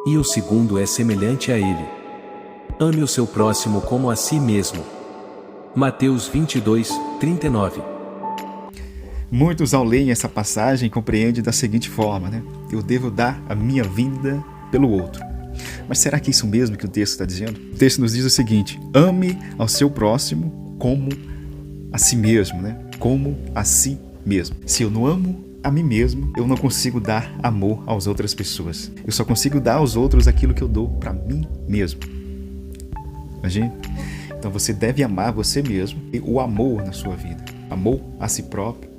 E o segundo é semelhante a ele. Ame o seu próximo como a si mesmo. Mateus 22, 39. Muitos, ao lerem essa passagem, compreendem da seguinte forma, né? Eu devo dar a minha vida pelo outro. Mas será que é isso mesmo que o texto está dizendo? O texto nos diz o seguinte: ame ao seu próximo como a si mesmo, né? Como a si mesmo. Se eu não amo a mim mesmo, eu não consigo dar amor às outras pessoas. Eu só consigo dar aos outros aquilo que eu dou para mim mesmo. Imagina? Então você deve amar você mesmo e o amor na sua vida. Amor a si próprio,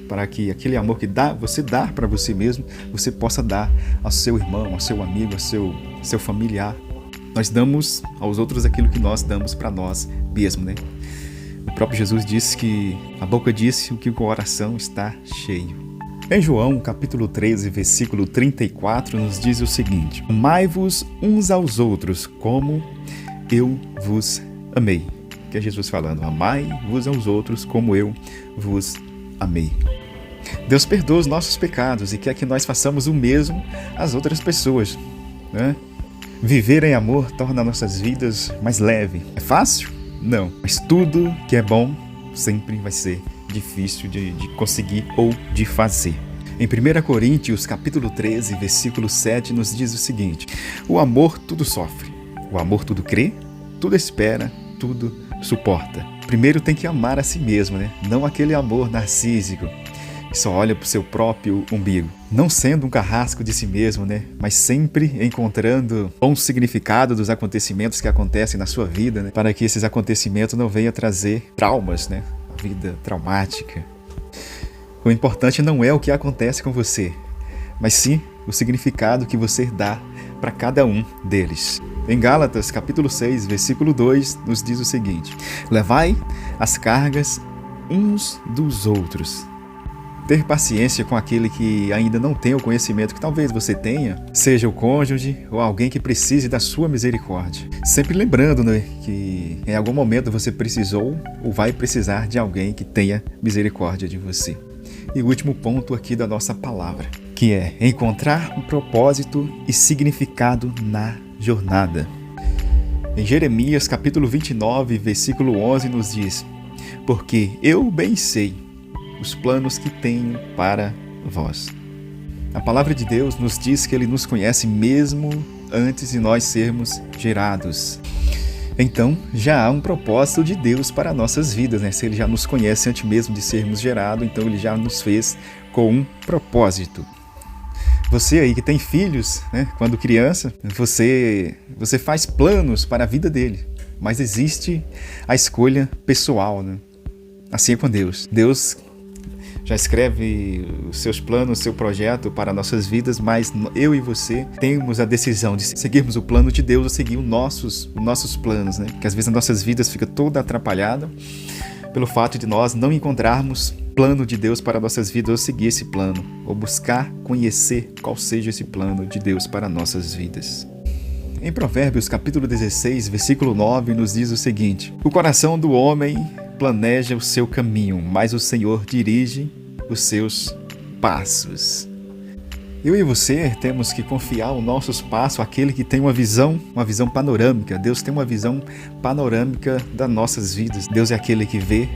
para que aquele amor que você dá para você mesmo, você possa dar ao seu irmão, ao seu amigo, ao seu familiar. Nós damos aos outros aquilo que nós damos para nós mesmos, né? O próprio Jesus disse que a boca disse o que o coração está cheio. Em João, capítulo 13, versículo 34, nos diz o seguinte: amai-vos uns aos outros como eu vos amei. Que é Jesus falando: amai-vos aos outros como eu vos amei. Deus perdoa os nossos pecados e quer que nós façamos o mesmo às outras pessoas, né? Viver em amor torna nossas vidas mais leves. É fácil? Não. Mas tudo que é bom sempre vai ser difícil de conseguir ou de fazer. Em 1 Coríntios, capítulo 13, versículo 7, nos diz o seguinte: o amor tudo sofre, o amor tudo crê, tudo espera, tudo suporta. Primeiro tem que amar a si mesmo, né? Não aquele amor narcísico que só olha para o seu próprio umbigo. Não sendo um carrasco de si mesmo, né? Mas sempre encontrando bom significado dos acontecimentos que acontecem na sua vida, né? Para que esses acontecimentos não venham trazer traumas, né? A vida traumática. O importante não é o que acontece com você, mas sim o significado que você dá para cada um deles. Em Gálatas, capítulo 6, versículo 2, nos diz o seguinte: levai as cargas uns dos outros. Ter paciência com aquele que ainda não tem o conhecimento que talvez você tenha, seja o cônjuge ou alguém que precise da sua misericórdia. Sempre lembrando, né, que em algum momento você precisou ou vai precisar de alguém que tenha misericórdia de você. E o último ponto aqui da nossa palavra, que é encontrar um propósito e significado na jornada. Em Jeremias, capítulo 29, versículo 11, nos diz: porque eu bem sei os planos que tenho para vós. A palavra de Deus nos diz que Ele nos conhece mesmo antes de nós sermos gerados. Então, já há um propósito de Deus para nossas vidas, né? Se Ele já nos conhece antes mesmo de sermos gerados, então Ele já nos fez com um propósito. Você aí que tem filhos, né? Quando criança, você faz planos para a vida dele, mas existe a escolha pessoal, né? Assim é com Deus. Deus já escreve os seus planos, o seu projeto para nossas vidas, mas eu e você temos a decisão de seguirmos o plano de Deus ou seguir os nossos planos, né? Que às vezes as nossas vidas ficam toda atrapalhada pelo fato de nós não encontrarmos plano de Deus para nossas vidas ou seguir esse plano, ou buscar conhecer qual seja esse plano de Deus para nossas vidas. Em Provérbios, capítulo 16, versículo 9, nos diz o seguinte: o coração do homem planeja o seu caminho, mas o Senhor dirige os seus passos. Eu e você temos que confiar os nossos passos àquele que tem uma visão panorâmica. Deus tem uma visão panorâmica das nossas vidas. Deus é aquele que vê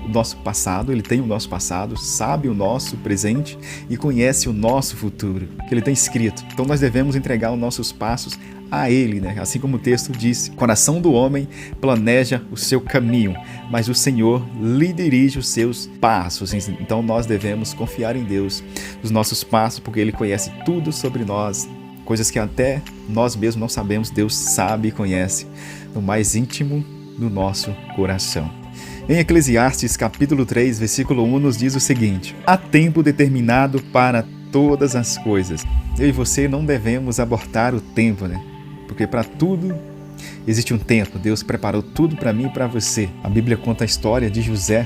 o nosso passado, Ele tem o nosso passado, sabe o nosso presente e conhece o nosso futuro, que Ele tem escrito. Então nós devemos entregar os nossos passos a Ele, né? Assim como o texto diz: o coração do homem planeja o seu caminho, mas o Senhor lhe dirige os seus passos. Então nós devemos confiar em Deus, os nossos passos, porque Ele conhece tudo sobre nós, coisas que até nós mesmos não sabemos. Deus sabe e conhece no mais íntimo do nosso coração. Em Eclesiastes, capítulo 3, versículo 1, nos diz o seguinte: há tempo determinado para todas as coisas. Eu e você não devemos abortar o tempo, né? Porque para tudo existe um tempo. Deus preparou tudo para mim e para você. A Bíblia conta a história de José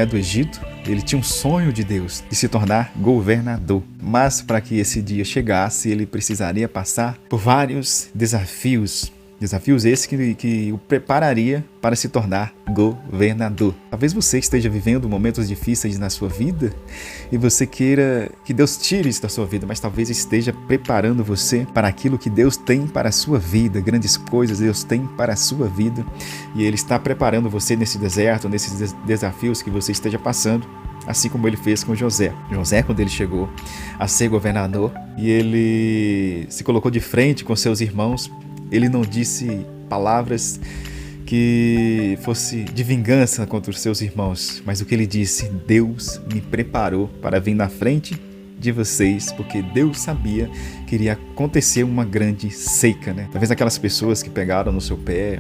do Egito. Ele tinha um sonho de Deus de se tornar governador. Mas para que esse dia chegasse, ele precisaria passar por vários desafios. Desafios esses que o prepararia para se tornar governador. Talvez você esteja vivendo momentos difíceis na sua vida e você queira que Deus tire isso da sua vida, mas talvez esteja preparando você para aquilo que Deus tem para a sua vida. Grandes coisas Deus tem para a sua vida e Ele está preparando você nesse deserto, nesses desafios que você esteja passando. Assim como ele fez com José. José, quando ele chegou a ser governador e ele se colocou de frente com seus irmãos, ele não disse palavras que fosse de vingança contra os seus irmãos, mas o que ele disse: Deus me preparou para vir na frente de vocês, porque Deus sabia que iria acontecer uma grande seca, né? Talvez aquelas pessoas que pegaram no seu pé,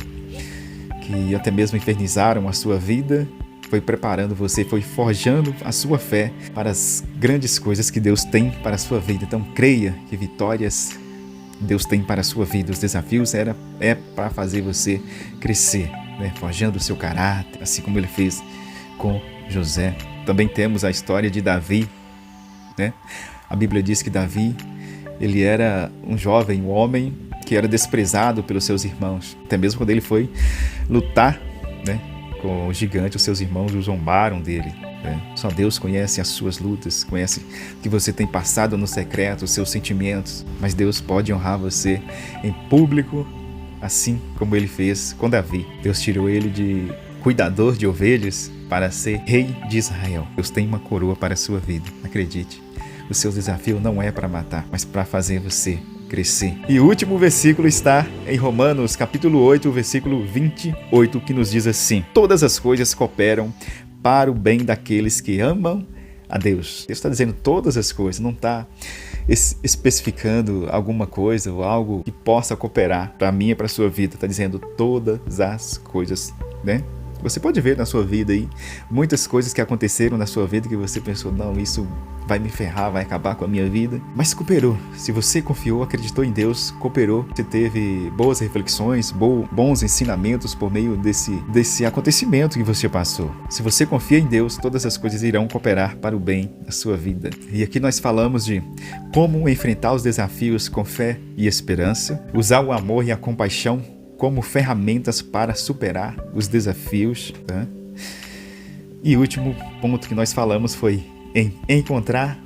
que até mesmo infernizaram a sua vida, foi preparando você, foi forjando a sua fé para as grandes coisas que Deus tem para a sua vida. Então creia que vitórias Deus tem para a sua vida. Os desafios é para fazer você crescer, né? Forjando o seu caráter, assim como ele fez com José. Também temos a história de Davi, né? A Bíblia diz que Davi, ele era um jovem, um homem que era desprezado pelos seus irmãos. Até mesmo quando ele foi lutar, né, com o gigante, os seus irmãos o zombaram dele. Só Deus conhece as suas lutas, conhece o que você tem passado no secreto, os seus sentimentos. Mas Deus pode honrar você em público, assim como ele fez com Davi. Deus tirou ele de cuidador de ovelhas para ser rei de Israel. Deus tem uma coroa para a sua vida, acredite. O seu desafio não é para matar, mas para fazer você crescer. E o último versículo está em Romanos, capítulo 8, versículo 28, que nos diz assim: todas as coisas cooperam para o bem daqueles que amam a Deus. Deus está dizendo todas as coisas, não está especificando alguma coisa ou algo que possa cooperar para mim e para a sua vida. Está dizendo todas as coisas, né? Você pode ver na sua vida aí muitas coisas que aconteceram na sua vida que você pensou: não, isso vai me ferrar, vai acabar com a minha vida. Mas cooperou. Se você confiou, acreditou em Deus, cooperou. Você teve boas reflexões, bons ensinamentos por meio desse acontecimento que você passou. Se você confia em Deus, todas as coisas irão cooperar para o bem da sua vida. E aqui nós falamos de como enfrentar os desafios com fé e esperança, usar o amor e a compaixão como ferramentas para superar os desafios, tá? E o último ponto que nós falamos foi em encontrar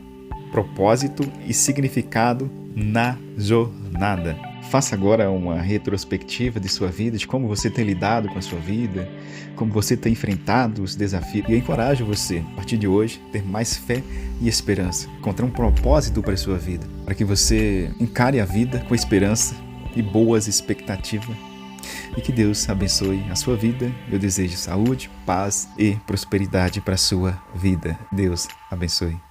propósito e significado na jornada. Faça agora uma retrospectiva de sua vida, de como você tem lidado com a sua vida, como você tem enfrentado os desafios. E eu encorajo você, a partir de hoje, ter mais fé e esperança, encontrar um propósito para a sua vida, para que você encare a vida com esperança e boas expectativas. E que Deus abençoe a sua vida. Eu desejo saúde, paz e prosperidade para a sua vida. Deus abençoe.